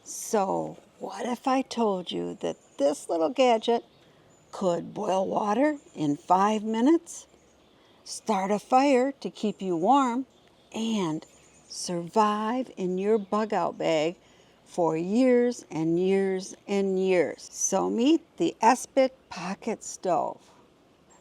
So what if I told you that this little gadget could boil water in 5 minutes, start a fire to keep you warm, and survive in your bug out bag for years and years and years? So meet the Esbit Pocket Stove.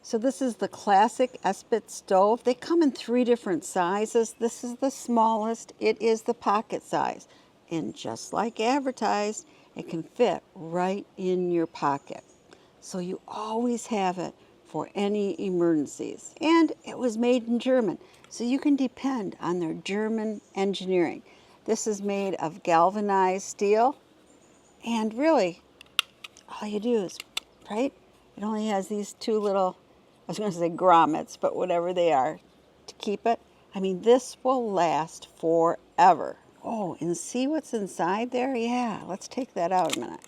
So this is the classic Esbit stove. They come in 3 different sizes. This is the smallest. It is the pocket size. And just like advertised, it can fit right in your pocket. So you always have it for any emergencies. And it was made in German, so you can depend on their German engineering. This is made of galvanized steel. And really, all you do is, right? It only has these 2 little, I was going to say grommets, but whatever they are, to keep it. I mean, this will last forever. Oh, and see what's inside there? Yeah, let's take that out a minute.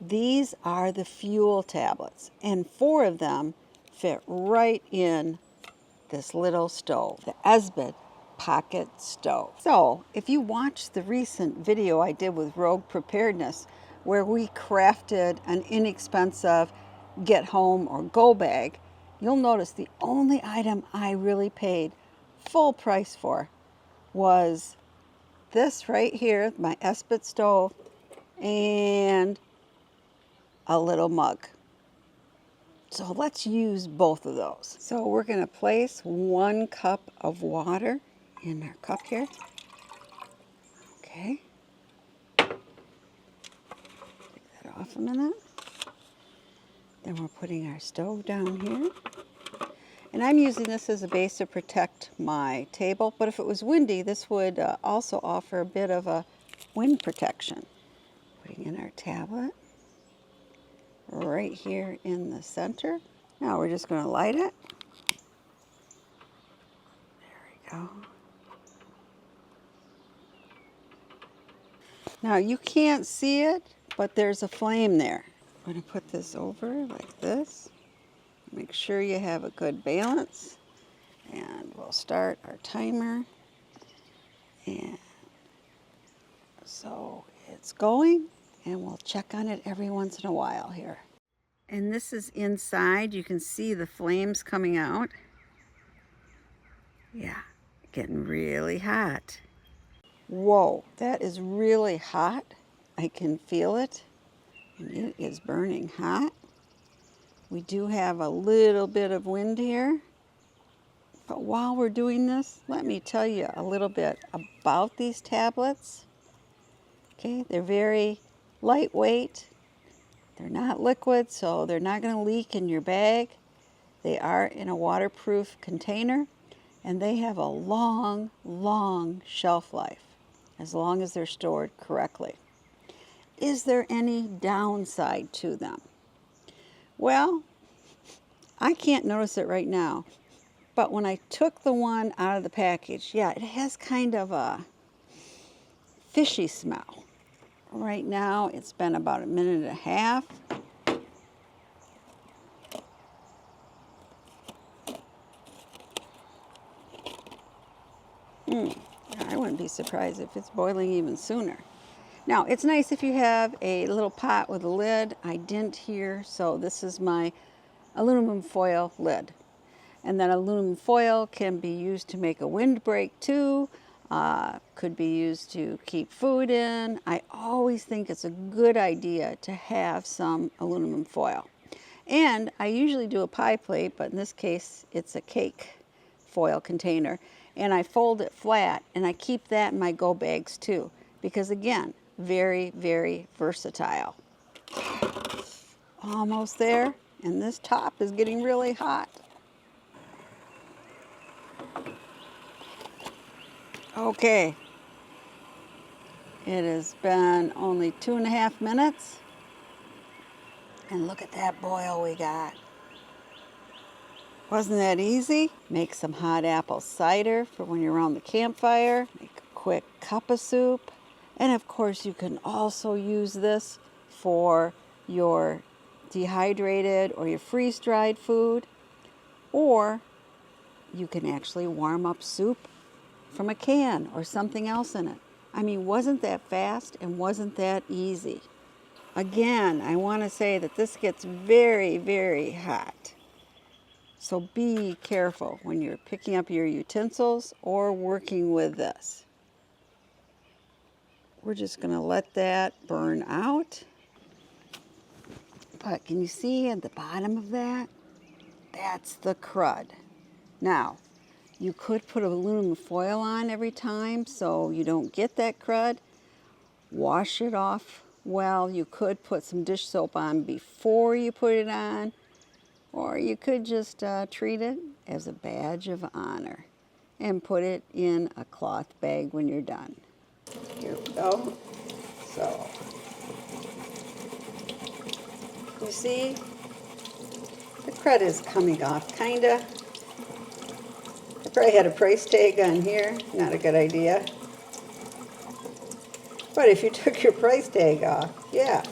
These are the fuel tablets, and 4 of them fit right in this little stove, the Esbit Pocket Stove. So, if you watched the recent video I did with Rogue Preparedness, where we crafted an inexpensive get home or go bag, you'll notice the only item I really paid full price for was this right here, my Esbit stove, and a little mug. So let's use both of those. So we're going to place 1 cup of water in our cup here. Okay. Take that off a minute. Then we're putting our stove down here. And I'm using this as a base to protect my table, but if it was windy, this would also offer a bit of a wind protection. Putting in our tablet right here in the center. Now we're just going to light it. There we go. Now you can't see it, but there's a flame there. I'm going to put this over like this. Make sure you have a good balance. And we'll start our timer. And so it's going, and we'll check on it every once in a while here. And this is inside. You can see the flames coming out. Yeah, getting really hot. Whoa, that is really hot. I can feel it. And it is burning hot. We do have a little bit of wind here. But while we're doing this, let me tell you a little bit about these tablets. Okay, they're very lightweight. They're not liquid, so they're not going to leak in your bag. They are in a waterproof container, and they have a long, long shelf life, as long as they're stored correctly. Is there any downside to them? Well, I can't notice it right now, but when I took the one out of the package, yeah, it has kind of a fishy smell. Right now, it's been about 1.5 minutes. I wouldn't be surprised if it's boiling even sooner. Now, it's nice if you have a little pot with a lid. I didn't here, so this is my aluminum foil lid. And that aluminum foil can be used to make a windbreak too. Could be used to keep food in. I always think it's a good idea to have some aluminum foil. And I usually do a pie plate, but in this case, it's a cake foil container. And I fold it flat, and I keep that in my go bags too, because again, very, very versatile. Almost there, and this top is getting really hot. Okay, it has been only 2.5 minutes, and look at that boil we got. Wasn't that easy? Make some hot apple cider for when you're around the campfire. Make a quick cup of soup. And of course, you can also use this for your dehydrated or your freeze-dried food. Or you can actually warm up soup from a can or something else in it. I mean, wasn't that fast and wasn't that easy? Again, I want to say that this gets very, very hot. So be careful when you're picking up your utensils or working with this. We're just going to let that burn out. But can you see at the bottom of that? That's the crud. Now, you could put aluminum foil on every time so you don't get that crud. Wash it off well. You could put some dish soap on before you put it on, or you could just treat it as a badge of honor and put it in a cloth bag when you're done. Here we go. So, you see, the crud is coming off, kinda. I probably had a price tag on here, not a good idea. But if you took your price tag off, yeah,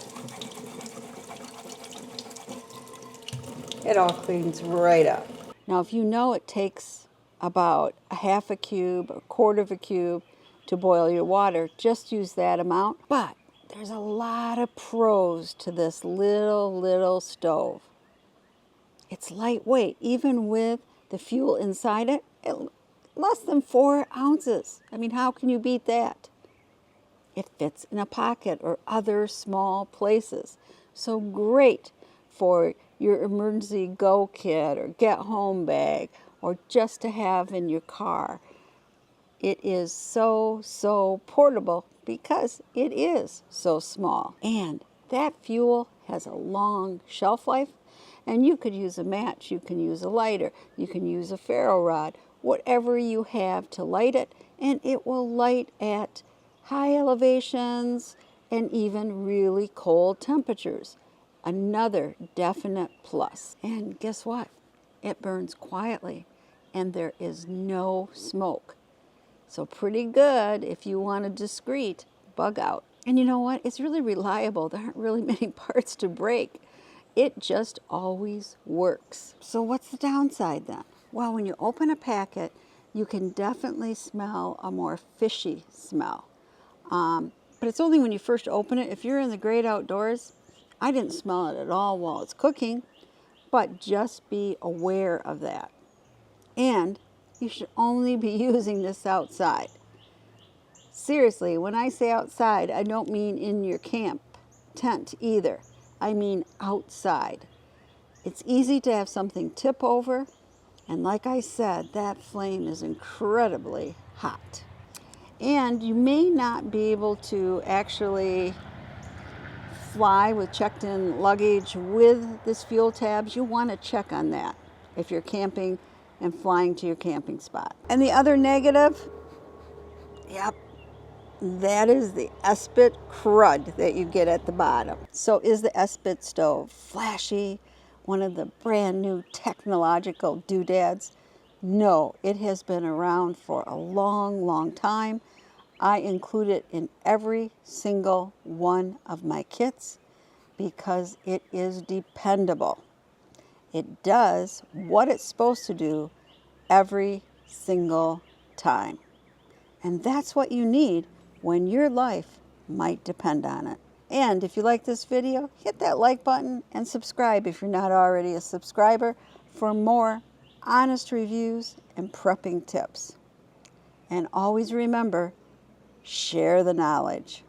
it all cleans right up. Now, if you know it takes about a half a cube, a quarter of a cube to boil your water, just use that amount. But there's a lot of pros to this little stove. It's lightweight, even with the fuel inside it, less than 4 ounces. I mean, how can you beat that? It fits in a pocket or other small places. So great for your emergency go kit or get home bag or just to have in your car. It is so portable because it is so small. And that fuel has a long shelf life, and you could use a match, you can use a lighter, you can use a ferro rod, whatever you have to light it, and it will light at high elevations and even really cold temperatures. Another definite plus. And guess what? It burns quietly and there is no smoke. So pretty good if you want a discreet bug out. And you know what? It's really reliable. There aren't really many parts to break. It just always works. So what's the downside then? Well, when you open a packet, you can definitely smell a more fishy smell. But it's only when you first open it. If you're in the great outdoors, I didn't smell it at all while it's cooking, but just be aware of that. And you should only be using this outside. Seriously, when I say outside, I don't mean in your camp tent either. I mean outside. It's easy to have something tip over, and like I said, that flame is incredibly hot. And you may not be able to actually fly with checked-in luggage with this fuel tabs. You want to check on that if you're camping and flying to your camping spot. And the other negative, yep, that is the Esbit crud that you get at the bottom. So is the Esbit stove flashy, one of the brand new technological doodads? No, it has been around for a long time. I include it in every single one of my kits because it is dependable. It does what it's supposed to do every single time. And that's what you need when your life might depend on it. And if you like this video, hit that like button and subscribe if you're not already a subscriber for more honest reviews and prepping tips. And always remember, share the knowledge.